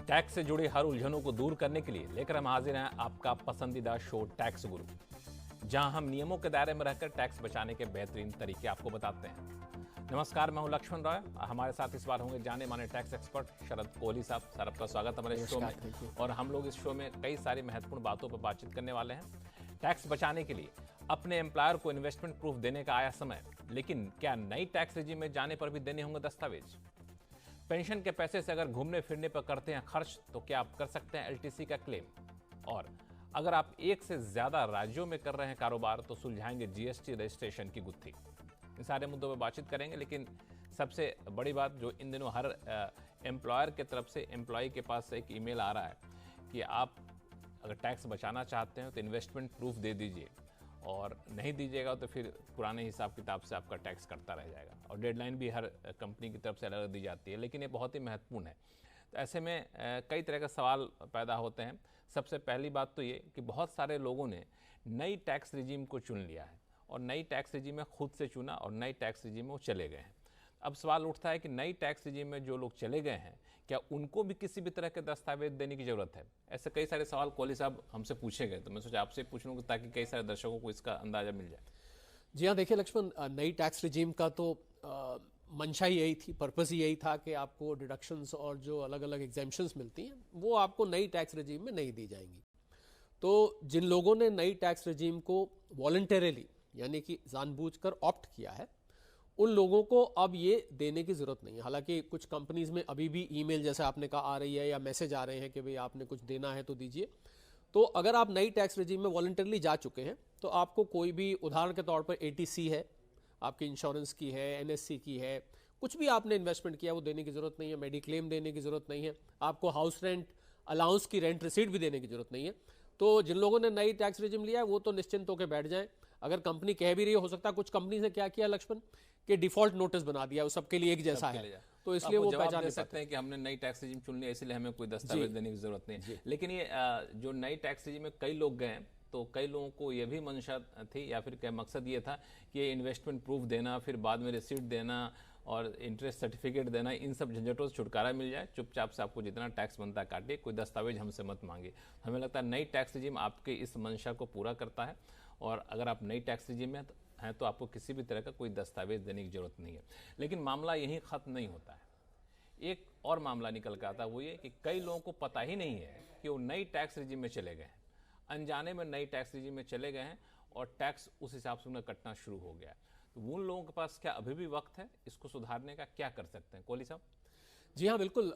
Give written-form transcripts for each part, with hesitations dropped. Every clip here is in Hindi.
टैक्स से जुड़ी हर उलझनों को दूर करने के लिए लेकर हम हाजिर हैं आपका पसंदीदा शो टैक्स गुरु, जहां हम नियमों के दायरे में रहकर टैक्स बचाने के बेहतरीन तरीके आपको बताते हैं। नमस्कार, मैं हूं लक्ष्मण रॉय। हमारे साथ इस बार होंगे जाने माने टैक्स एक्सपर्ट शरद कोहली साहब। सर, आपका स्वागत हमारे शो में। और हम लोग इस शो में कई सारी महत्वपूर्ण बातों पर बातचीत करने वाले हैं। टैक्स बचाने के लिए अपने एम्प्लॉयर को इन्वेस्टमेंट प्रूफ देने का आया समय, लेकिन क्या नई टैक्स रेजिम में जाने पर भी देने होंगे दस्तावेज? पेंशन के पैसे से अगर घूमने फिरने पर करते हैं खर्च, तो क्या आप कर सकते हैं एलटीसी का क्लेम? और अगर आप एक से ज्यादा राज्यों में कर रहे हैं कारोबार, तो सुलझाएंगे जीएसटी रजिस्ट्रेशन की गुत्थी। इन सारे मुद्दों पर बातचीत करेंगे, लेकिन सबसे बड़ी बात जो इन दिनों हर एम्प्लॉयर के तरफ से एम्प्लॉय के पास एक ईमेल आ रहा है कि आप अगर टैक्स बचाना चाहते हैं तो इन्वेस्टमेंट प्रूफ दे दीजिए, और नहीं दीजिएगा तो फिर पुराने हिसाब किताब से आपका टैक्स कटता रह जाएगा। और डेडलाइन भी हर कंपनी की तरफ से अलग दी जाती है, लेकिन ये बहुत ही महत्वपूर्ण है। तो ऐसे में कई तरह के सवाल पैदा होते हैं। सबसे पहली बात तो ये कि बहुत सारे लोगों ने नई टैक्स रिजीम को चुन लिया है, और नई टैक्स रिजीम में खुद से चुना और नई टैक्स रिजीम में वो चले गए हैं। अब सवाल उठता है कि नई टैक्स रिजीम में जो लोग चले गए हैं, क्या उनको भी किसी भी तरह के दस्तावेज देने की जरूरत है? ऐसे कई सारे सवाल कोहली साहब हमसे पूछे गए, तो मैं सोचा आपसे पूछ लूँ ताकि कई सारे दर्शकों को इसका अंदाजा मिल जाए। जी हाँ, देखिए लक्ष्मण, नई टैक्स रिजीम का तो मंशा ही यही थी, पर्पस ही यही था कि आपको डिडक्शंस और जो अलग अलग एग्जेम्पशंस मिलती हैं वो आपको नई टैक्स रिजीम में नहीं दी जाएंगी। तो जिन लोगों ने नई टैक्स रिजीम को वॉलंटरीली यानी कि जानबूझकर ऑप्ट किया है, उन लोगों को अब ये देने की जरूरत नहीं है। हालांकि कुछ कंपनीज में अभी भी ईमेल जैसे आपने कहा आ रही है या मैसेज आ रहे हैं कि भाई आपने कुछ देना है तो दीजिए। तो अगर आप नई टैक्स रिजीम में वॉलंटरली जा चुके हैं तो आपको कोई भी, उदाहरण के तौर पर एटीसी है, आपकी इंश्योरेंस की है, एनएससी की है, कुछ भी आपने इन्वेस्टमेंट किया वो देने की जरूरत नहीं है। मेडिक्लेम देने की जरूरत नहीं है। आपको हाउस रेंट अलाउंस की रेंट रिसीट भी देने की जरूरत नहीं है। तो जिन लोगों ने नई टैक्स रिजीम लिया है वो तो निश्चिंत होकर बैठ जाएं। अगर कंपनी कह भी रही हो सकता है कुछ कंपनी ने क्या किया लक्ष्मण, कि डिफॉल्ट नोटिस बना दिया, वो सबके लिए एक जैसा है, तो इसलिए वो पहचान दे सकते हैं कि हमने नई टैक्स रिजीम चुन लिया, इसलिए हमें कोई दस्तावेज देने की जरूरत नहीं है। लेकिन ये जो नई टैक्स रिजीम में कई लोग गए, तो कई लोगों को यह भी मंशा थी या फिर क्या मकसद ये था कि इन्वेस्टमेंट प्रूफ देना, फिर बाद में रिसीट देना और इंटरेस्ट सर्टिफिकेट देना, इन सब झंझटों से छुटकारा मिल जाए, चुपचाप से आपको जितना टैक्स बनता है काटिए, कोई दस्तावेज हमसे मत मांगे। हमें लगता है नई टैक्स रिजीम आपके इस मंशा को पूरा करता है, और अगर आप नई टैक्स रिजीम में हैं तो आपको किसी भी तरह का कोई दस्तावेज देने की जरूरत नहीं है। लेकिन मामला यहीं खत्म नहीं होता है। एक और मामला निकल कर आता है, वो ये कि कई लोगों को पता ही नहीं है कि वो नई टैक्स रिजीम में चले गए हैं, अनजाने में नई टैक्स रिजीम में चले गए हैं, और टैक्स उस हिसाब से उन्हें कटना शुरू हो गया है। तो उन लोगों के पास क्या अभी भी वक्त है इसको सुधारने का? क्या कर सकते हैं कोहली साहब? जी हाँ, बिल्कुल।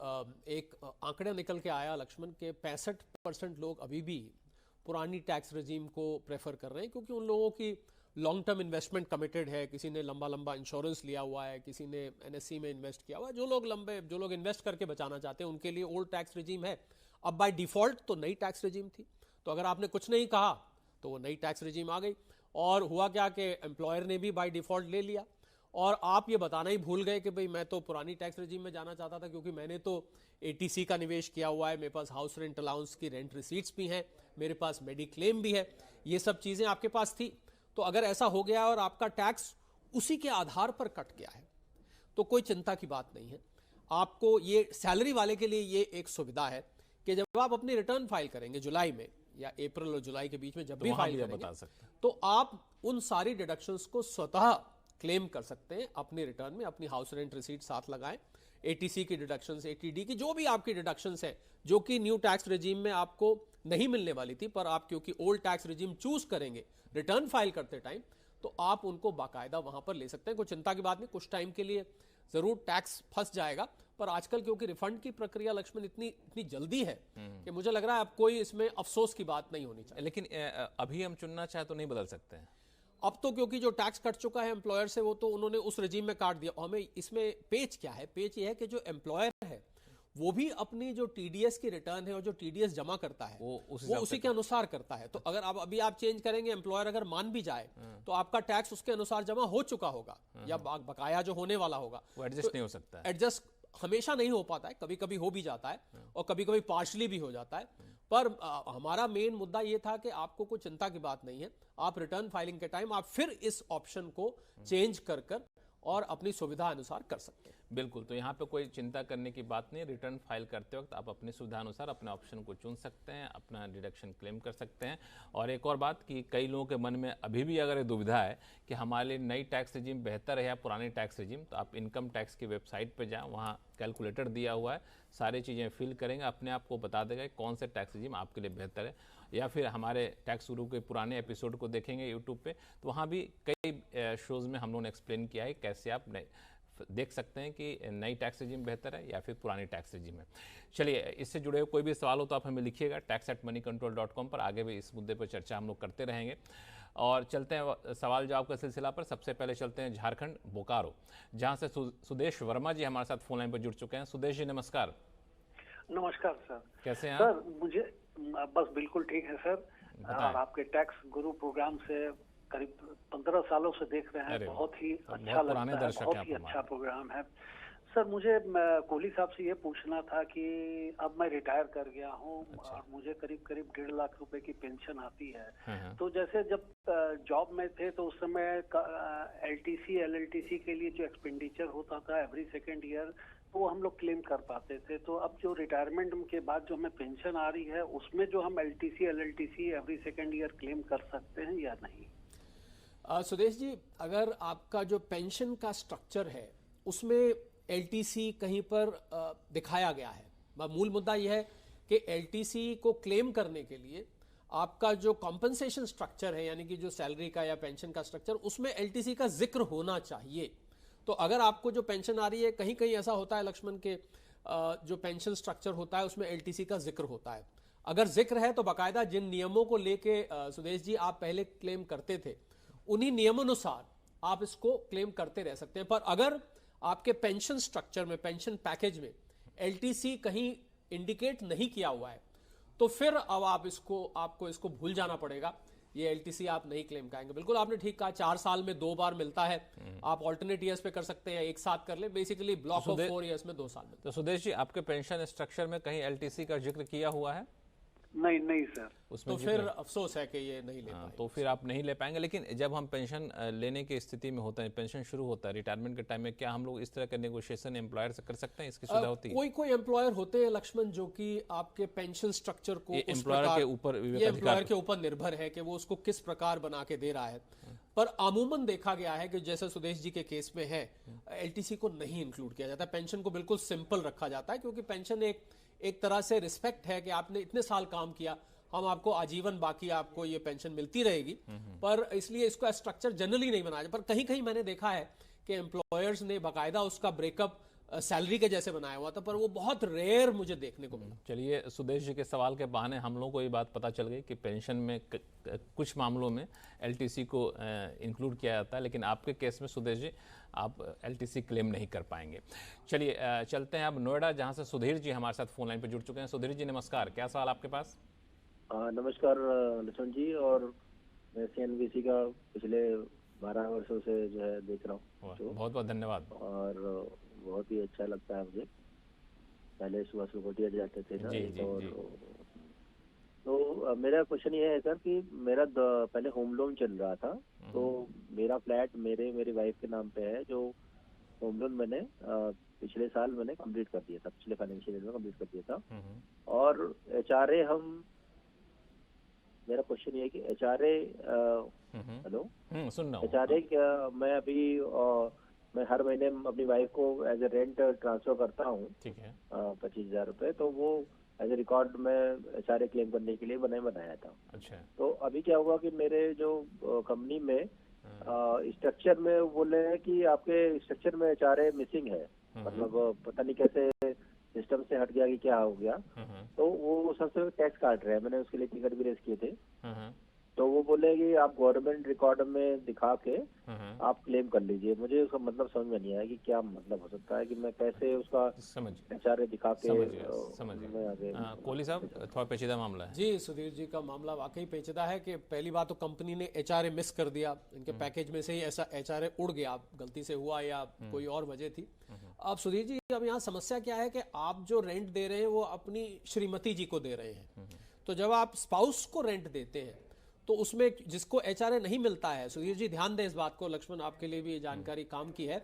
एक आंकड़ा निकल के आया लक्ष्मण के 65% लोग अभी भी पुरानी टैक्स रिजीम को प्रेफर कर रहे हैं, क्योंकि उन लोगों की लॉन्ग टर्म इन्वेस्टमेंट कमिटेड है। किसी ने लंबा लंबा इंश्योरेंस लिया हुआ है, किसी ने एनएससी में इन्वेस्ट किया हुआ है। जो लोग इन्वेस्ट करके बचाना चाहते हैं उनके लिए ओल्ड टैक्स रिजीम है। अब बाय डिफॉल्ट तो नई टैक्स रिजीम थी, तो अगर आपने कुछ नहीं कहा तो वो नई टैक्स रिजीम आ गई। और हुआ क्या कि एम्प्लॉयर ने भी बाय डिफॉल्ट ले लिया, और आप ये बताना ही भूल गए कि भाई मैं तो पुरानी टैक्स रिजीम में जाना चाहता था, क्योंकि मैंने तो एटीसी का निवेश किया हुआ है, मेरे पास हाउस रेंट अलाउंस की रेंट रिसीट्स भी हैं, मेरे पास मेडिक्लेम भी है, ये सब चीजें आपके पास थी। तो अगर ऐसा हो गया और आपका टैक्स उसी के आधार पर कट गया है तो कोई चिंता की बात नहीं है। आपको ये सैलरी वाले के लिए ये एक सुविधा है कि जब आप अपनी रिटर्न फाइल करेंगे जुलाई में या अप्रैल और जुलाई के बीच में, जब भी फाइल करेंगे, तो आप उन सारी डिडक्शंस को स्वतः क्लेम कर सकते हैं अपनी रिटर्न में। अपनी हाउस रेंट रिसीट साथ लगाएं, एटीसी की डिडक्शंस, एटीडी की जो भी आपकी डिडक्शंस है, जो कि न्यू टैक्स रिजीम में आपको नहीं मिलने वाली थी, पर आप क्योंकि ओल्ड टैक्स रिजीम चूज करेंगे रिटर्न फाइल करते टाइम, तो आप उनको बाकायदा वहां पर ले सकते हैं। कोई चिंता की बात नहीं। कुछ टाइम के लिए जरूर टैक्स फंस जाएगा, पर आजकल क्योंकि रिफंड की प्रक्रिया लक्ष्मण इतनी जल्दी है कि मुझे लग रहा है अब कोई इसमें अफसोस की बात नहीं होनी चाहिए। लेकिन अभी हम चुनना चाहे तो नहीं बदल सकते हैं अब तो, क्योंकि जो टैक्स कट चुका है एम्प्लॉयर से, वो तो उन्होंने उस रिजीम में काट दिया। हमें इसमें पेच क्या है? पेच ये है कि जो एम्प्लॉयर है वो भी अपनी जो टीडीएस की रिटर्न है और जो टीडीएस जमा करता है वो उसी के अनुसार करता है। तो अगर आप अभी चेंज करेंगे, एम्प्लॉयर अगर मान भी जाए तो आपका टैक्स उसके अनुसार जमा हो चुका होगा या बकाया जो होने वाला होगा, वो एडजस्ट नहीं हो सकता है। एडजस्ट हमेशा नहीं हो पाता है, कभी कभी हो भी जाता है और कभी कभी पार्शली भी हो जाता है। पर हमारा मेन मुद्दा यह था कि आपको कोई चिंता की बात नहीं है। आप रिटर्न फाइलिंग के टाइम आप फिर इस ऑप्शन को चेंज कर और अपनी सुविधा अनुसार कर सकते हैं। बिल्कुल, तो यहाँ पे कोई चिंता करने की बात नहीं। रिटर्न फाइल करते वक्त आप अपनी सुविधा अनुसार अपने ऑप्शन को चुन सकते हैं, अपना डिडक्शन क्लेम कर सकते हैं। और एक और बात कि कई लोगों के मन में अभी भी अगर ये दुविधा है कि हमारे लिए नई टैक्स रिजीम बेहतर है या पुरानी टैक्स रिजीम, तो आप इनकम टैक्स की वेबसाइट पर जाएँ, वहाँ कैलकुलेटर दिया हुआ है, सारी चीज़ें फिल करेंगे, अपने आप को बता देगा कौन से टैक्स रिजीम आपके लिए बेहतर है। या फिर हमारे टैक्स गुरु के पुराने एपिसोड को देखेंगे यूट्यूब पे, तो वहाँ भी कई शोज़ में हम लोगों ने एक्सप्लेन किया है कैसे आप देख सकते हैं कि नई टैक्स रिजीम बेहतर है या फिर पुरानी टैक्स रिजीम है। चलिए, इससे जुड़े हुए कोई भी सवाल हो तो आप हमें लिखिएगा tax@moneycontrol.com पर। आगे भी इस मुद्दे पर चर्चा हम लोग करते रहेंगे। और चलते हैं सवाल जवाब का सिलसिला पर। सबसे पहले चलते हैं झारखंड बोकारो, जहाँ से सुदेश वर्मा जी हमारे साथ फोन लाइन पर जुड़ चुके हैं। सुदेश जी नमस्कार। नमस्कार सर। कैसे हैं सर मुझे बस बिल्कुल ठीक है सर। और आपके टैक्स गुरु प्रोग्राम से करीब 15 सालों से देख रहे हैं, बहुत ही अच्छा लगता है, बहुत ही अच्छा प्रोग्राम है सर। मुझे कोहली साहब से ये पूछना था कि अब मैं रिटायर कर गया हूँ और मुझे करीब 1.5 लाख रुपए की पेंशन आती है। तो जैसे जब जॉब में थे तो उस समय LTC LLTC के लिए जो एक्सपेंडिचर होता था एवरी सेकेंड ईयर, तो वो हम लोग क्लेम कर पाते थे। तो अब जो रिटायरमेंट के बाद जो हमें पेंशन आ रही है, उसमें जो हम LTC LLTC every second year claim कर सकते हैं या नहीं? सुदेश जी, अगर आपका जो पेंशन का स्ट्रक्चर है उसमें LTC कहीं पर दिखाया गया है, मूल मुद्दा यह है कि LTC को क्लेम करने के लिए आपका जो कॉम्पनसेशन स्ट्रक्चर है, यानी कि जो सैलरी का या पेंशन का स्ट्रक्चर, उसमें LTC का जिक्र होना चाहिए। तो अगर आपको जो पेंशन आ रही है, कहीं कहीं ऐसा होता है लक्ष्मण के जो पेंशन स्ट्रक्चर होता है उसमें LTC का जिक्र होता है। अगर जिक्र है तो बाकायदा जिन नियमों को लेके सुदेश जी आप पहले क्लेम करते थे, उन्हीं नियमानुसार आप इसको क्लेम करते रह सकते हैं। पर अगर आपके पेंशन स्ट्रक्चर में, पेंशन पैकेज में LTC कहीं इंडिकेट नहीं किया हुआ है, तो फिर अब आपको इसको भूल जाना पड़ेगा। ये LTC आप नहीं क्लेम करेंगे। बिल्कुल आपने ठीक कहा, 4 साल में 2 बार मिलता है। आप ऑल्टरनेट ईयर्स पे कर सकते हैं, एक साथ कर ले। बेसिकली ब्लॉक ऑफ 4 ईयर्स में 2 साल में। तो सुदेश जी, आपके पेंशन स्ट्रक्चर में कहीं LTC का जिक्र किया हुआ है? नहीं सर। उसमें तो फिर अफसोस है कि ये नहीं ले पाएंगे। तो फिर आप नहीं ले पाएंगे। लेकिन जब हम पेंशन लेने की स्थिति में होते हैं, पेंशन शुरू होता है रिटायरमेंट के टाइम में, क्या हम लोग इस तरह का नेगोशिएशन एम्प्लॉयर से कर सकते हैं? इसकी सुविधा होती है? कोई एम्प्लॉयर होते हैं लक्ष्मण जो कि आपके पेंशन स्ट्रक्चर को एम्प्लॉयर के ऊपर निर्भर है कि वो उसको किस प्रकार बना के दे रहा है। पर अमूमन देखा गया है कि जैसे सुदेश जी के केस में है, LTC को नहीं इंक्लूड किया जाता। पेंशन को बिल्कुल सिंपल रखा जाता है, क्योंकि पेंशन एक तरह से रिस्पेक्ट है कि आपने इतने साल काम किया, हम आपको आजीवन बाकी आपको ये पेंशन मिलती रहेगी। पर इसलिए इसको स्ट्रक्चर जनरली नहीं बनाया। पर कहीं कहीं मैंने देखा है कि एम्प्लॉयर्स ने बाकायदा उसका ब्रेकअप सैलरी के जैसे बनाया हुआ था, पर वो बहुत रेयर मुझे देखने को मिला। चलिए, सुदेश जी के सवाल के बहाने हम लोगों को ये बात पता चल गई कि पेंशन में कुछ मामलों में LTC को इंक्लूड किया जाता है, लेकिन आपके केस में सुदेश जी आप LTC क्लेम नहीं कर पाएंगे। चलिए, चलते हैं अब नोएडा, जहां से सुधीर जी हमारे साथ फोन लाइन पर जुड़ चुके हैं। सुधीर जी नमस्कार, क्या सवाल आपके पास? नमस्कार लक्ष्मण जी, और मैं CNBC का पिछले 12 वर्षों से जो है देख रहा हूँ। बहुत बहुत धन्यवाद। और बहुत ही अच्छा लगता है मुझे। पहले सुबह सुबह जाते थे ना। तो मेरा क्वेश्चन ये है सर कि मेरा पहले होम लोन चल रहा था, तो मेरा फ्लैट मेरी वाइफ के नाम पे है। जो होम लोन मैंने पिछले साल मैंने कंप्लीट कर दिया था, पिछले फाइनेंशियल ईयर में कंप्लीट कर दिया था। और HRA मेरा क्वेश्चन ये है कि HRA हेलो सुन रहा हूं। HRA मैं अभी मैं हर महीने अपनी वाइफ को एज ए रेंट ट्रांसफर करता हूँ, ठीक है, 25,000 रुपए। तो वो एज ए रिकॉर्ड में HRA क्लेम करने के लिए बनाया था। अच्छा। तो अभी क्या हुआ कि मेरे जो कंपनी में स्ट्रक्चर में बोले हैं कि आपके स्ट्रक्चर में HRA मिसिंग है। मतलब पता नहीं कैसे सिस्टम से हट गया कि क्या हो गया। तो वो सबसे टैक्स काट रहे हैं। मैंने उसके लिए टिकट भी रेज किए थे। तो वो बोले कि आप गवर्नमेंट रिकॉर्ड में दिखा के आप क्लेम कर लीजिए। मुझे उसका मतलब समझ में नहीं आया कि क्या मतलब हो सकता है, कि मैं कैसे उसका HRA दिखा के कोहली साहब, थोड़ा पेचीदा मामला है। जी, सुधीर जी का मामला वाकई पेचीदा है कि पहली बात तो कंपनी ने HRA मिस कर दिया। इनके पैकेज में से ही ऐसा HRA उड़ गया, गलती से हुआ या कोई और वजह थी। अब सुधीर जी, अब यहाँ समस्या क्या है कि आप जो रेंट दे रहे हैं वो अपनी श्रीमती जी को दे रहे हैं। तो जब आप स्पाउस को रेंट देते हैं तो उसमें जिसको HRA नहीं मिलता है, सुधीर जी ध्यान दें इस बात को, लक्ष्मण आपके लिए भी ये जानकारी काम की है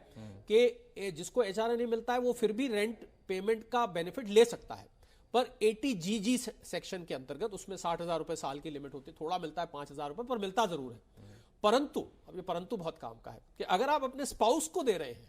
कि जिसको HRA नहीं मिलता है वो फिर भी रेंट पेमेंट का बेनिफिट ले सकता है, पर 80GG सेक्शन के अंतर्गत उसमें 60,000 रुपए साल की लिमिट होती है, थोड़ा मिलता है 5,000 रुपए, पर मिलता जरूर है। परंतु अब ये परंतु बहुत काम का है कि अगर आप अपने स्पाउस को दे रहे हैं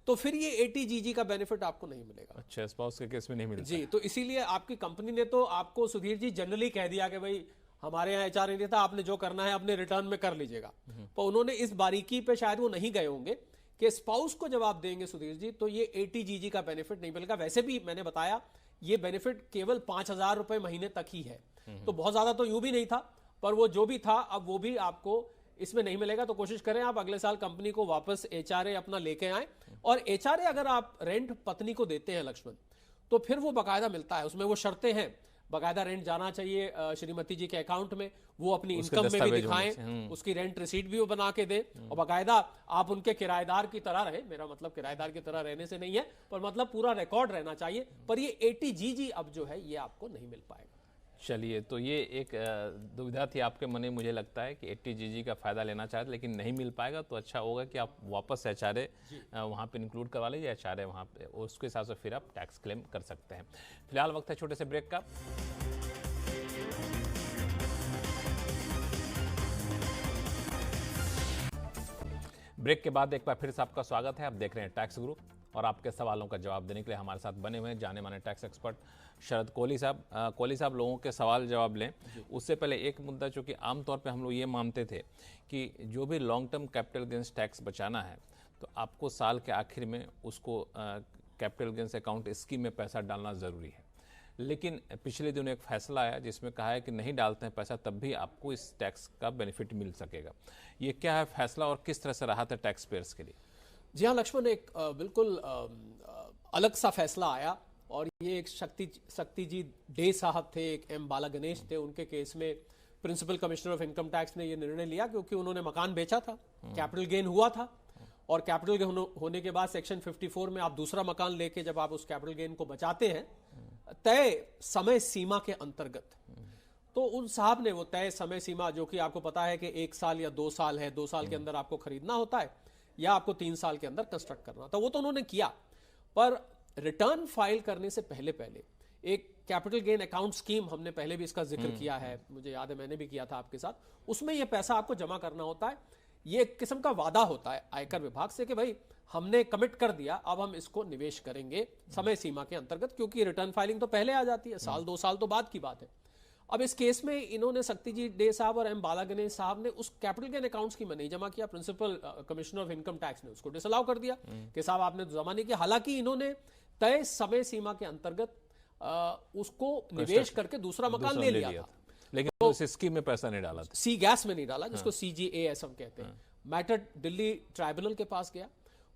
तो फिर ये 80GG का बेनिफिट आपको नहीं मिलेगा। अच्छा, स्पाउस के केस में नहीं मिलता जी, तो इसीलिए आपकी कंपनी ने तो आपको सुधीर जी जनरली कह दिया कि भाई हमारे यहाँ HRA नहीं था, आपने जो करना है अपने रिटर्न में कर लीजिएगा, पर उन्होंने इस बारीकी पे शायद वो नहीं गए होंगे कि स्पाउस को जब आप देंगे सुधीर जी तो ये 80GG का बेनिफिट नहीं मिलेगा। वैसे भी मैंने बताया ये बेनिफिट केवल 5,000 रुपए महीने तक ही है, तो बहुत ज्यादा तो यूं भी नहीं था, पर वो जो भी था अब वो भी आपको इसमें नहीं मिलेगा। तो कोशिश करें आप अगले साल कंपनी को वापस HRA अपना लेके आए, और HRA अगर आप रेंट पत्नी को देते हैं लक्ष्मण, तो फिर वो बकायदा मिलता है, उसमें वो शर्तें हैं, बकायदा रेंट जाना चाहिए श्रीमती जी के अकाउंट में, वो अपनी इनकम में भी दिखाएं, उसकी रेंट रिसीट भी वो बना के दे, और बकायदा आप उनके किराएदार की तरह रहे, मेरा मतलब किराएदार की तरह रहने से नहीं है, पर मतलब पूरा रिकॉर्ड रहना चाहिए। पर ये 80GG अब जो है ये आपको नहीं मिल पाएगा। चलिए, तो ये एक दुविधा थी आपके मन में, मुझे लगता है कि 80GG का फ़ायदा लेना चाहते लेकिन नहीं मिल पाएगा, तो अच्छा होगा कि आप वापस HRA वहाँ पे इंक्लूड करवा लीजिए, HRA वहाँ पे, उसके हिसाब से फिर आप टैक्स क्लेम कर सकते हैं। फिलहाल वक्त है छोटे से ब्रेक का। ब्रेक के बाद एक बार फिर से आपका स्वागत है। आप देख रहे हैं टैक्स गुरु, और आपके सवालों का जवाब देने के लिए हमारे साथ बने हुए हैं जाने माने टैक्स एक्सपर्ट शरद कोहली साहब। कोहली साहब, लोगों के सवाल जवाब लें उससे पहले एक मुद्दा, चूँकि आमतौर पे हम लोग ये मानते थे कि जो भी long term capital gains tax बचाना है तो आपको साल के आखिर में उसको कैपिटल गेंस अकाउंट स्कीम में पैसा डालना ज़रूरी है, लेकिन पिछले दिनों एक फैसला आया जिसमें कहा है कि नहीं डालते हैं पैसा तब भी आपको इस टैक्स का बेनिफिट मिल सकेगा। ये क्या है फैसला और किस तरह से राहत है टैक्स पेयर्स के लिए? जी हाँ लक्ष्मण, एक बिल्कुल अलग सा फैसला आया, और ये एक शक्ति जी डे साहब थे, एक M बाला गणेश थे, उनके केस में principal commissioner of income tax ने ये निर्णय लिया क्योंकि उन्होंने मकान बेचा था, कैपिटल गेन हुआ था, और कैपिटल गेन होने के बाद सेक्शन 54 में आप दूसरा मकान लेके जब आप उस कैपिटल गेन को बचाते हैं तय समय सीमा के अंतर्गत, तो उन साहब ने वो तय समय सीमा, जो कि आपको पता है कि 1 साल या 2 साल है, 2 साल के अंदर आपको खरीदना होता है या आपको 3 साल के अंदर कंस्ट्रक्ट करना होता है, वो तो उन्होंने किया। पर रिटर्न फाइल करने से पहले एक कैपिटल गेन अकाउंट स्कीम, हमने पहले भी इसका जिक्र किया है, मुझे याद है मैंने भी किया था आपके साथ, उसमें यह पैसा आपको जमा करना होता है। ये एक किस्म का वादा होता है आयकर विभाग से कि भाई हमने कमिट कर दिया, अब हम इसको निवेश करेंगे समय सीमा के अंतर्गत, क्योंकि रिटर्न फाइलिंग तो पहले आ जाती है, साल 2 साल तो बाद की बात है। अब इस केस में इन्होंने शक्ति जी डे साहब और M बाला गणेश साहब ने उस कैपिटल गेन अकाउंट्स की में नहीं जमा किया, principal commissioner of income tax ने उसको डिसअलाउ कर दिया कि साहब आपने तो जमा नहीं किया। हालांकि इन्होंने तय समय सीमा के अंतर्गत उसको निवेश करके दूसरा मकान ले लिया था, लेकिन तो उस स्कीम में पैसा नहीं डाला, सी गैस में नहीं डाला, जिसको CGAS हम कहते हैं। मैटर दिल्ली ट्राइब्यूनल के पास गया,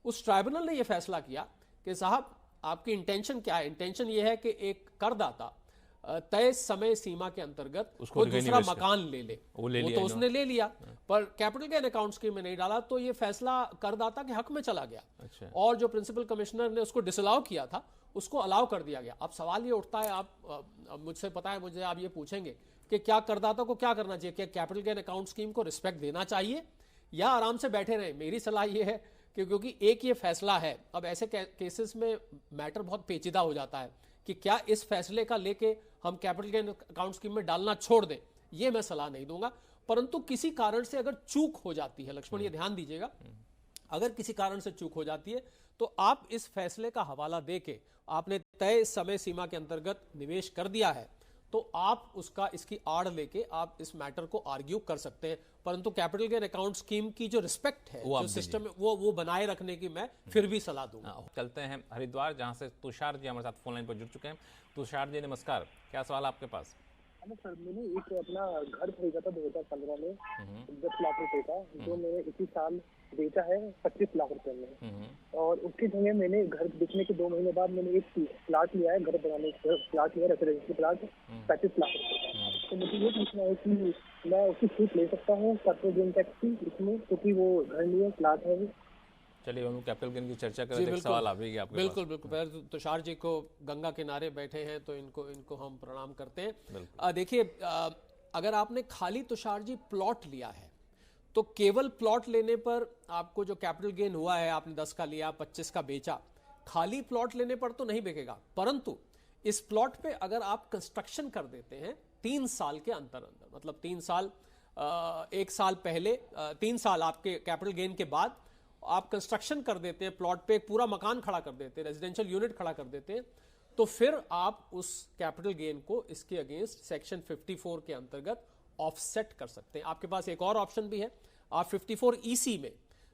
उस ट्राइब्यूनल ने यह फैसला किया कि साहब आपकी इंटेंशन क्या है? इंटेंशन यह है कि एक करदाता तय समय सीमा के अंतर्गत कोई दूसरा मकान ले ले, वो तो उसने ले लिया, पर कैपिटल गेन अकाउंट स्कीम में नहीं डाला, तो ये फैसला करदाता के हक में चला गया। अच्छा। और जो प्रिंसिपल कमिश्नर ने उसको डिसअलाउ किया था उसको अलाउ कर दिया गया। अब सवाल ये उठता है, आप मुझसे पता है, मुझे आप ये पूछेंगे कि क्या करदाता को क्या करना चाहिए? क्या कैपिटल गेन अकाउंट स्कीम को रिस्पेक्ट देना चाहिए या आराम से बैठे रहे? मेरी सलाह ये है कि क्योंकि एक ये फैसला है, अब ऐसे केसेस में मैटर बहुत पेचीदा हो जाता है कि क्या इस फैसले का लेके हम कैपिटल गेन अकाउंट स्कीम में डालना छोड़ दें, ये मैं सलाह नहीं दूंगा। परंतु किसी कारण से अगर चूक हो जाती है, लक्ष्मण ये ध्यान दीजिएगा, अगर किसी कारण से चूक हो जाती है तो आप इस फैसले का हवाला देके, आपने तय समय सीमा के अंतर्गत निवेश कर दिया है, तो आप उसका इसकी आड़ लेके आप इस मैटर को आर्ग्यू कर सकते हैं। परंतु कैपिटल गेन अकाउंट स्कीम की जो रिस्पेक्ट है, जो सिस्टम है, वो बनाए रखने की मैं फिर भी सलाह दूंगा। चलते हैं हरिद्वार, जहां से तुषार जी हमारे साथ फोन लाइन पर जुड़ चुके हैं। तुषार जी नमस्कार, क्या सवाल आपके पास? सर, मैंने एक अपना घर खरीदा था 2015 में 10 लाख रुपए का, जो मैंने इसी साल बेचा है 25 लाख रुपए में, और उसकी जगह मैंने घर बेचने के 2 महीने बाद मैंने एक प्लाट लिया है, घर बनाने प्लाट लिया, रेसिडेंशियल प्लाट 35 लाख रुपए। तो मुझे ये पूछना है कि मैं उसकी छूट ले सकता हूँ कैपिटल गेन टैक्स की इसमें, क्योंकि वो घर नहीं प्लाट है। चलिए हम कैपिटल गेन की चर्चा करें, एक सवाल आ गया आपके बिल्कुल पास। बिल्कुल तुषार जी को गंगा किनारे बैठे हैं तो इनको हम प्रणाम करते हैं। देखिए, अगर आपने खाली तुषार जी प्लॉट लिया है तो केवल प्लॉट लेने पर आपको जो कैपिटल गेन हुआ है, आपने 10 का लिया, 25 का बेचा, खाली प्लॉट लेने पर तो नहीं बिकेगा। परंतु इस प्लॉट पे अगर आप कंस्ट्रक्शन कर देते हैं 3 साल के अंतर अंदर, मतलब 3 साल, 1 साल पहले, 3 साल आपके कैपिटल गेन के बाद आप कंस्ट्रक्शन कर देते हैं, प्लॉट पे एक पूरा मकान खड़ा कर देते हैं, रेजिडेंशियल यूनिट खड़ा कर देते हैं, तो फिर आप उस कैपिटल गेन को इसके अगेंस्ट सेक्शन 54 के अंतर्गत ऑफसेट कर सकते हैं। आपके पास एक और ऑप्शन भी है, आप 54 EC में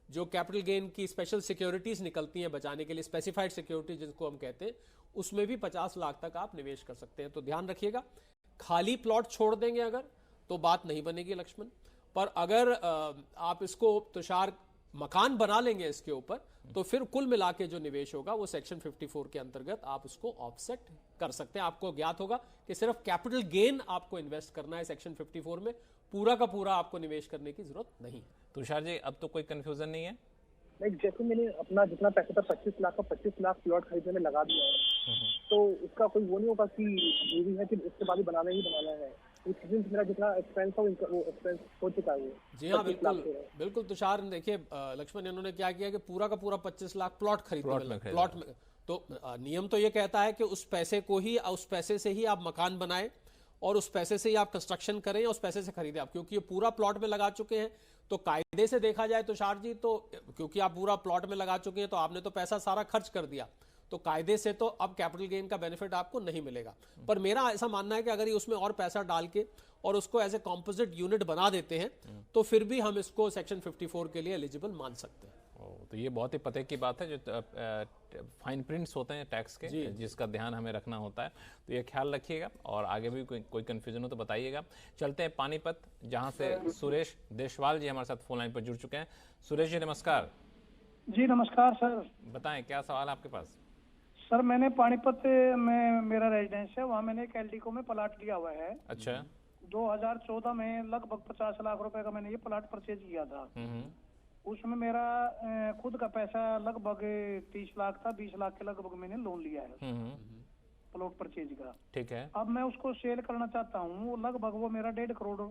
जो कैपिटल गेन की स्पेशल सिक्योरिटीज निकलती हैं बचाने के लिए, स्पेसिफाइड सिक्योरिटी जिनको हम कहते हैं, उसमें भी 50 लाख तक आप निवेश कर सकते हैं। तो ध्यान रखिएगा, खाली प्लॉट छोड़ देंगे अगर तो बात नहीं बनेगी लक्ष्मण, पर अगर आप इसको तुषार मकान बना लेंगे इसके ऊपर, तो फिर कुल मिला के जो निवेश होगा वो सेक्शन 54 के अंतर्गत आप उसको ऑफसेट कर सकते हैं। आपको ज्ञात होगा कि सिर्फ कैपिटल गेन आपको इन्वेस्ट करना है सेक्शन 54 में, पूरा का पूरा आपको निवेश करने की जरूरत नहीं। तुषार जी, अब तो कोई कंफ्यूजन नहीं है? जैसे मैंने अपना जितना पैसा था 25 लाख का 25 लाख प्लॉट खरीदने में लगा दिया है, तो उसका कोई वो नहीं होगा कि जरूरी है कि उसके बाद ही बनाना है। मेरा जितना एक्सपेंस हो वो एक्सपेंस हो चुका है। जी हाँ, बिल्कुल तुषार। देखिए लक्ष्मण, इन्होंने क्या किया कि पूरा का पूरा 25 लाख प्लॉट प्लॉट में, तो नियम तो ये कहता है कि उस पैसे को ही, उस पैसे से ही आप मकान बनाए और उस पैसे से ही आप कंस्ट्रक्शन करें या उस पैसे से खरीदें आप, क्योंकि ये पूरा प्लॉट में लगा चुके हैं। तो कायदे से देखा जाए तुषार जी, तो क्योंकि आप पूरा प्लॉट में लगा चुके हैं तो आपने तो पैसा सारा खर्च कर दिया, तो कायदे से तो अब कैपिटल गेन का बेनिफिट आपको नहीं मिलेगा। पर मेरा ऐसा मानना है कि अगर ये उसमें और पैसा डाल के और उसको एज ए कॉम्पोजिट यूनिट बना देते हैं तो फिर भी हम इसको सेक्शन 54 के लिए एलिजिबल मान सकते हैं। तो ये बहुत ही पते की बात है, जो फाइन प्रिंट्स होते हैं टैक्स के, जिसका ध्यान हमें रखना होता है, तो ये ख्याल रखिएगा। और आगे भी कोई कंफ्यूजन हो तो बताइएगा। चलते हैं पानीपत, जहां से सुरेश देशवाल जी हमारे साथ फोन लाइन पर जुड़ चुके हैं। सुरेश जी नमस्कार। जी नमस्कार सर। बताएं क्या सवाल है आपके पास? सर मैंने पानीपत में मेरा रेजिडेंस है, वहाँ मैंने एक एलडीको में प्लाट लिया हुआ है। अच्छा। 2014 में लगभग 50 लाख रुपए का मैंने ये प्लाट परचेज किया था। उसमें मेरा खुद का पैसा लगभग 30 लाख था, 20 लाख के लगभग मैंने लोन लिया है प्लॉट परचेज का। ठीक है। अब मैं उसको सेल करना चाहता हूँ, लगभग वो मेरा 1.5 करोड़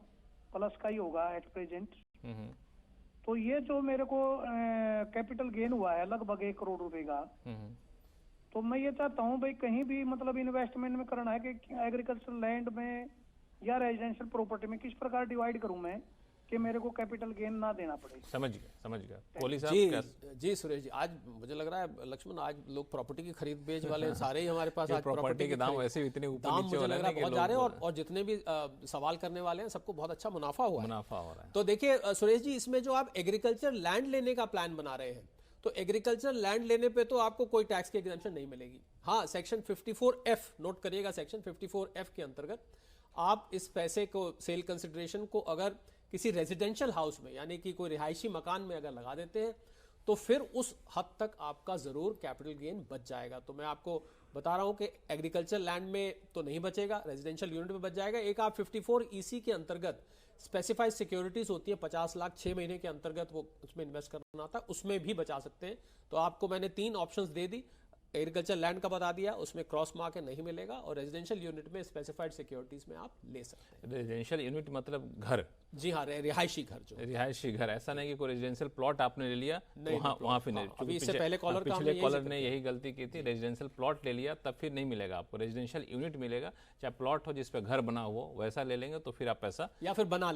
प्लस का ही होगा एट प्रेजेंट। तो ये जो मेरे को कैपिटल गेन हुआ है लगभग 1 करोड़ रुपए का, तो मैं ये चाहता हूँ भाई कहीं भी मतलब इन्वेस्टमेंट में करना है कि एग्रीकल्चर लैंड में या रेजिडेंशियल प्रॉपर्टी में किस प्रकार डिवाइड करूं मैं कि मेरे को कैपिटल गेन ना देना पड़े। समझ गया। कोहली साहब। जी सुरेश जी, आज मुझे लग रहा है लक्ष्मण, आज लोग प्रॉपर्टी की खरीद बेच वाले सारे ही हमारे पास आज प्रॉपर्टी के दाम वैसे इतने ऊपर नीचे हो रहे हैं, बहुत जा रहे हैं, और जितने भी सवाल करने वाले हैं सबको बहुत अच्छा मुनाफा हो रहा है। तो देखिए सुरेश जी, इसमें जो आप एग्रीकल्चर लैंड लेने का प्लान बना रहे हैं, तो एग्रीकल्चर लैंड लेने पे तो आपको कोई टैक्स की एग्जेम्पशन नहीं मिलेगी। हाँ, सेक्शन 54F नोट करिएगा, सेक्शन 54F के अंतर्गत आप इस पैसे को, सेल कंसिडरेशन को, अगर किसी रेजिडेंशियल हाउस में यानी कि कोई रिहायशी मकान में अगर लगा देते हैं तो फिर उस हद तक आपका जरूर कैपिटल गेन बच जाएगा। तो मैं आपको बता रहा हूं कि एग्रीकल्चर लैंड में तो नहीं बचेगा, रेजिडेंशियल यूनिट में बच जाएगा। एक आप 54 EC के अंतर्गत स्पेसिफाइड सिक्योरिटीज होती है, 50 लाख 6 महीने के अंतर्गत वो उसमें इन्वेस्ट करना था, उसमें भी बचा सकते हैं। तो आपको मैंने 3 ऑप्शंस दे दी, एग्रीकल्चर लैंड का बता दिया, उसमें क्रॉस मार्क नहीं मिलेगा, और रेजिडेंशियल यूनिट में स्पेसिफाइड सिक्योरिटीज में आप ले सकते हैं। रेजिडेंशियल यूनिट मतलब घर? जी हाँ, रिहायशी घर। जो रिहायशी घर, ऐसा नहीं कि कोई रेजिडेंशियल प्लॉट आपने ले लिया वहाँ फिर नहीं। अभी इससे पहले पिछले कॉलर ने यही गलती की थी, रेजिडेंशियल प्लॉट ले लिया तब फिर नहीं मिलेगा आपको, रेजिडेंशियल यूनिट मिलेगा। चाहे प्लॉट हो जिसपे घर बना हो वैसा ले लेंगे तो फिर आप पैसा, या फिर बना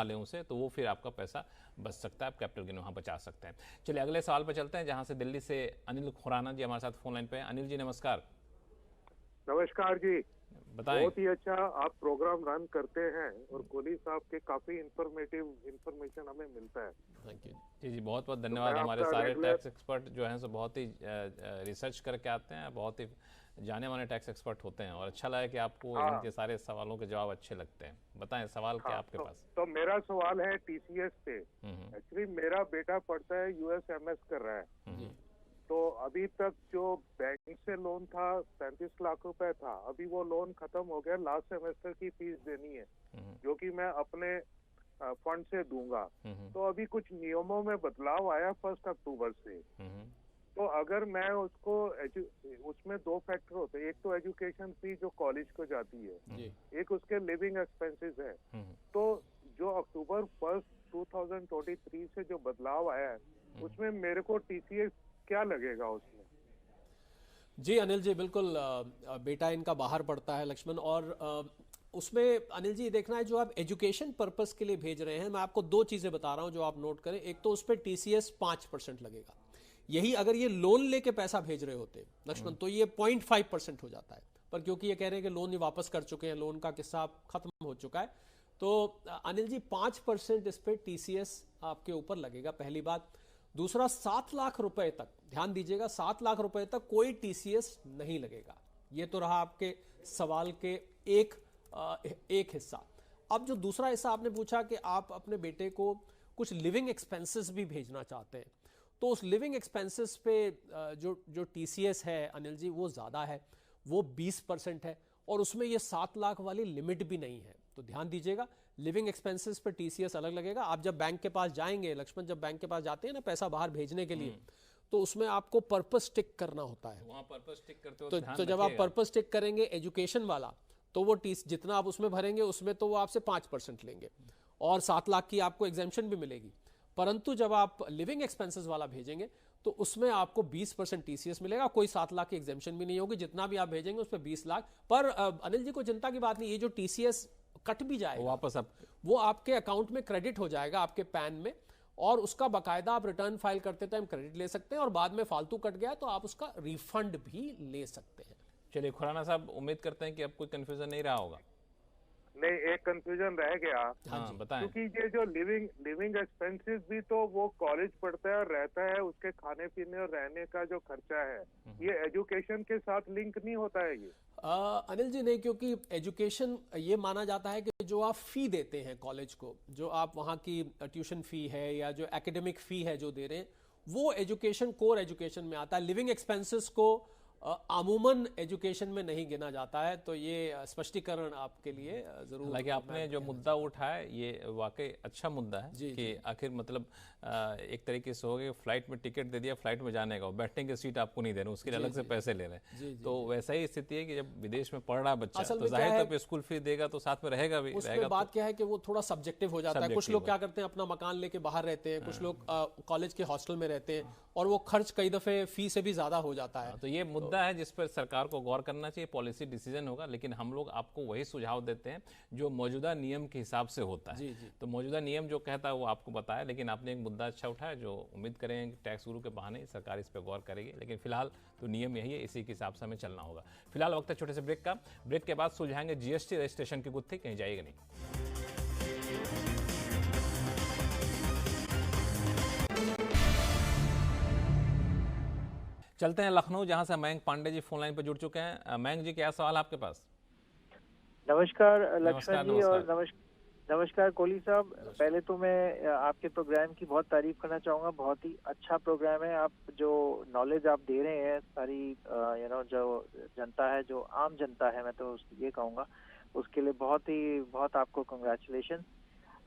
लें उसे, तो वो फिर आपका पैसा बच सकता है, आप कैपिटल गेन वहाँ बचा सकते हैं। चलिए अगले सवाल पर चलते हैं, जहाँ से दिल्ली से अनिल खुराना जी हमारे साथ फोन लाइन पे। अनिल जी नमस्कार। नमस्कार जी, बताएं। बहुत ही अच्छा आप प्रोग्राम रन करते हैं और कोहली साहब के काफी इंफॉर्मेशन हमें मिलता है। थैंक यू जी, बहुत बहुत धन्यवाद। हमारे सारे टैक्स एक्सपर्ट जो हैं सो बहुत ही रिसर्च करके आते हैं, बहुत ही जाने माने टैक्स एक्सपर्ट होते हैं, और अच्छा लगा कि आपको इनके सारे सवालों के जवाब अच्छे लगते हैं। बताएं सवाल क्या आपके पास? तो मेरा सवाल है TCS पे। एक्चुअली मेरा बेटा पढ़ता है, USMS कर रहा है, तो अभी तक जो बैंक से लोन था 35 लाख रुपए था, अभी वो लोन खत्म हो गया, लास्ट सेमेस्टर की फीस देनी है जो कि मैं अपने फंड से दूंगा। तो अभी कुछ नियमों में बदलाव आया 1 अक्टूबर से, तो अगर मैं उसको उसमें दो फैक्टर होते हैं, एक तो एजुकेशन फी जो कॉलेज को जाती है, एक उसके लिविंग एक्सपेंसेस है। तो जो अक्टूबर 1 2023 से जो बदलाव आया है उसमें मेरे को टीसीएस क्या लगेगा उसमें? जी अनिल जी, बिल्कुल बेटा इनका बाहर पड़ता है लक्ष्मण, और उसमें अनिल जी देखना है जो आप एजुकेशन पर्पस के लिए भेज रहे हैं, मैं आपको दो चीज़ें बता रहा हूं जो आप नोट करें। एक तो उस पर टीसीएस 5% लगेगा, यही अगर ये लोन लेके पैसा भेज रहे होते लक्ष्मण तो ये 0.5% हो जाता है, पर क्योंकि ये कह रहे हैं कि लोन ये वापस कर चुके हैं, लोन का किस्सा खत्म हो चुका है, तो अनिल जी 5% इस पर टीसीएस आपके ऊपर लगेगा, पहली बात। दूसरा, 7 लाख रुपए तक, ध्यान दीजिएगा, 7 लाख रुपए तक कोई टीसीएस नहीं लगेगा। ये तो रहा आपके सवाल के एक हिस्सा। अब जो दूसरा हिस्सा आपने पूछा कि आप अपने बेटे को कुछ लिविंग एक्सपेंसेस भी भेजना चाहते हैं, तो उस लिविंग एक्सपेंसेस पे जो टीसीएस है अनिल जी वो ज़्यादा है, वो 20% है, और उसमें ये 7 लाख वाली लिमिट भी नहीं है। तो ध्यान दीजिएगा, लिविंग एक्सपेंसेस पर टीसीएस अलग लगेगा। आप जब बैंक के पास जाएंगे लक्ष्मण, जब बैंक के पास जाते हैं ना पैसा बाहर भेजने के लिए, तो उसमें आपको पर्पस टिक करना होता है। वहाँ पर्पस टिक करते हो तो जब आप पर्पस टिक करेंगे एजुकेशन वाला, तो वो जितना आप उसमें भरेंगे उसमें तो वो आपसे 5% लेंगे, और 7 लाख की आपको एग्जेम्पशन भी मिलेगी। परंतु जब आप लिविंग एक्सपेंसेस वाला भेजेंगे तो उसमें आपको 20% टीसीएस मिलेगा, कोई 7 लाख की एग्जेम्पशन भी नहीं होगी, जितना भी आप भेजेंगे उस पर 20 लाख। पर अनिल जी को चिंता की बात नहीं, ये जो टीसीएस कट भी जाएगा वापस वो आपके अकाउंट में क्रेडिट हो जाएगा, आपके पैन में, और उसका बकायदा आप रिटर्न फाइल करते टाइम क्रेडिट ले सकते हैं, और बाद में फालतू कट गया तो आप उसका रिफंड भी ले सकते हैं। चलिए खुराना साहब, उम्मीद करते हैं कि अब कोई कंफ्यूजन नहीं रहा होगा। नहीं, एक कंफ्यूजन रह गया। हाँ बताएं। क्योंकि ये जो लिविंग एक्सपेंसेस भी तो वो कॉलेज पढ़ता है और रहता है, उसके खाने पीने और रहने का जो खर्चा है, ये एजुकेशन के साथ लिंक नहीं होता है ये? अनिल जी नहीं, क्योंकि एजुकेशन ये माना जाता है कि जो आप फी देते हैं कॉलेज को, जो आप वहाँ की ट्यूशन फी है या जो एकेडमिक फी है जो दे रहे हैं, वो एजुकेशन कोर एजुकेशन में आता है। लिविंग एक्सपेंसेस को अमूमन एजुकेशन में नहीं गिना जाता है, तो ये स्पष्टीकरण आपके लिए जरूर। हालांकि आपने जो मुद्दा उठाया ये वाकई अच्छा मुद्दा है कि आखिर मतलब एक तरीके से हो गया, फ्लाइट में टिकट दे दिया, फ्लाइट में जाने का, बैठने की सीट आपको नहीं दे रहे, उसके लिए अलग से पैसे ले रहे हैं। तो वैसा ही स्थिति है कि जब विदेश में पढ़ रहा बच्चा तो जाहिर तौर पे स्कूल फी देगा तो साथ में रहेगा भी। उसमें बात क्या है कि वो थोड़ा सब्जेक्टिव हो जाता है। कुछ लोग क्या करते हैं, अपना मकान लेके बाहर रहते हैं, कुछ लोग कॉलेज के हॉस्टल में रहते हैं, और वो खर्च कई दफे फी से भी ज्यादा हो जाता है। तो ये मुद्दा है जिस पर सरकार को गौर करना चाहिए, पॉलिसी डिसीजन होगा, लेकिन हम लोग आपको वही सुझाव देते हैं जो मौजूदा नियम के हिसाब से होता है। तो मौजूदा नियम जो कहता है वो आपको बताया, लेकिन आपने एक मुद्दा अच्छा उठाया जो उम्मीद करेंगे कि टैक्स गुरु के बहाने सरकार इस पर गौर करेगी, लेकिन फिलहाल तो नियम यही है, इसी के हिसाब से हमें चलना होगा। फिलहाल वक्त है छोटे से ब्रेक का, ब्रेक के बाद सुलझाएंगे जीएसटी रजिस्ट्रेशन की गुत्थी, कहीं जाइएगा नहीं। चलते हैं लखनऊ, जहां से मयंक पांडे जी फोन लाइन पर जुड़ चुके हैं। मयंक जी, क्या सवाल आपके पास? नमस्कार लक्ष्मण जी, और नमस्कार कोहली साहब। पहले तो मैं आपके प्रोग्राम की बहुत तारीफ करना चाहूँगा, बहुत ही अच्छा प्रोग्राम है। आप जो नॉलेज आप दे रहे हैं सारी जो जनता है, जो आम जनता है, मैं तो ये कहूँगा उसके लिए बहुत आपको कंग्रेचुलेशन।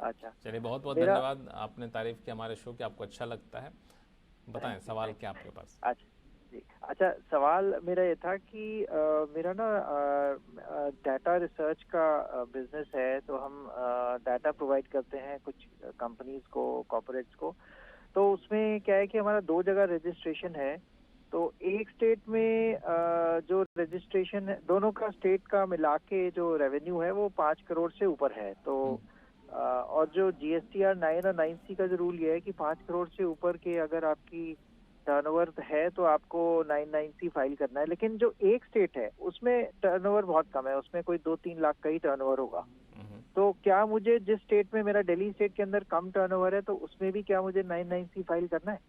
अच्छा, चलिए बहुत बहुत धन्यवाद, आपने तारीफ की हमारे शो की, आपको अच्छा लगता है। बताएं सवाल क्या आपके पास? अच्छा, सवाल मेरा ये था कि मेरा ना डाटा रिसर्च का बिजनेस है, तो हम डाटा प्रोवाइड करते हैं कुछ कंपनीज को, कॉर्पोरेट्स को। तो उसमें क्या है कि हमारा 2 जगह रजिस्ट्रेशन है। तो एक स्टेट में जो रजिस्ट्रेशन है, दोनों का स्टेट का मिला के जो रेवेन्यू है वो 5 करोड़ से ऊपर है। तो और जो GSTR 9 और 9C का जो रूल ये है कि 5 करोड़ से ऊपर के अगर आपकी टर्नओवर है तो आपको 99C फाइल करना है। लेकिन जो एक स्टेट है उसमें टर्नओवर बहुत कम है, उसमें कोई 2-3 लाख का ही टर्नओवर होगा। तो क्या मुझे, जिस स्टेट में मेरा दिल्ली स्टेट के अंदर कम टर्नओवर है, तो उसमें भी क्या मुझे 99C फाइल करना है?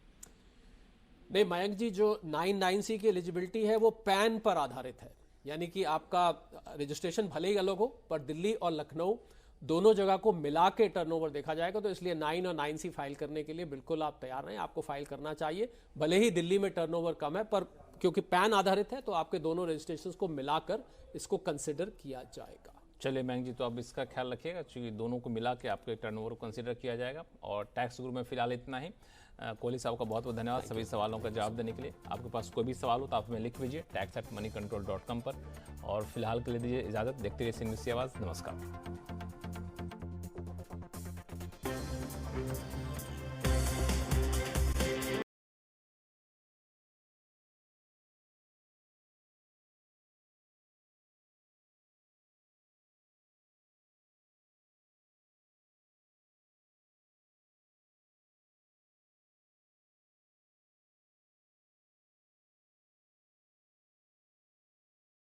नहीं मयंक जी, जो 99C की एलिजिबिलिटी है वो पैन पर आधारित है, यानी कि आपका रजिस्ट्रेशन भले ही अलग हो पर दिल्ली और लखनऊ दोनों जगह को मिला के टर्नओवर देखा जाएगा। तो इसलिए 9 और 9C फाइल करने के लिए बिल्कुल आप तैयार रहें, आपको फाइल करना चाहिए। भले ही दिल्ली में टर्नओवर कम है, पर क्योंकि पैन आधारित है तो आपके दोनों रजिस्ट्रेशंस को मिलाकर इसको कंसिडर किया जाएगा। चलिए मयंक जी, तो अब इसका ख्याल रखिएगा क्योंकि दोनों को मिला के आपके टर्नओवर को कंसिडर किया जाएगा। और टैक्स गुरु में फिलहाल इतना ही। कोहली साहब का बहुत बहुत धन्यवाद सभी सवालों का जवाब देने के लिए। आपके पास कोई भी सवाल हो तो आप हमें लिख भेजिए tax@moneycontrol.com पर। और फिलहाल के लिए दीजिए इजाज़त। देखते रहिए CNBC आवाज़। नमस्कार।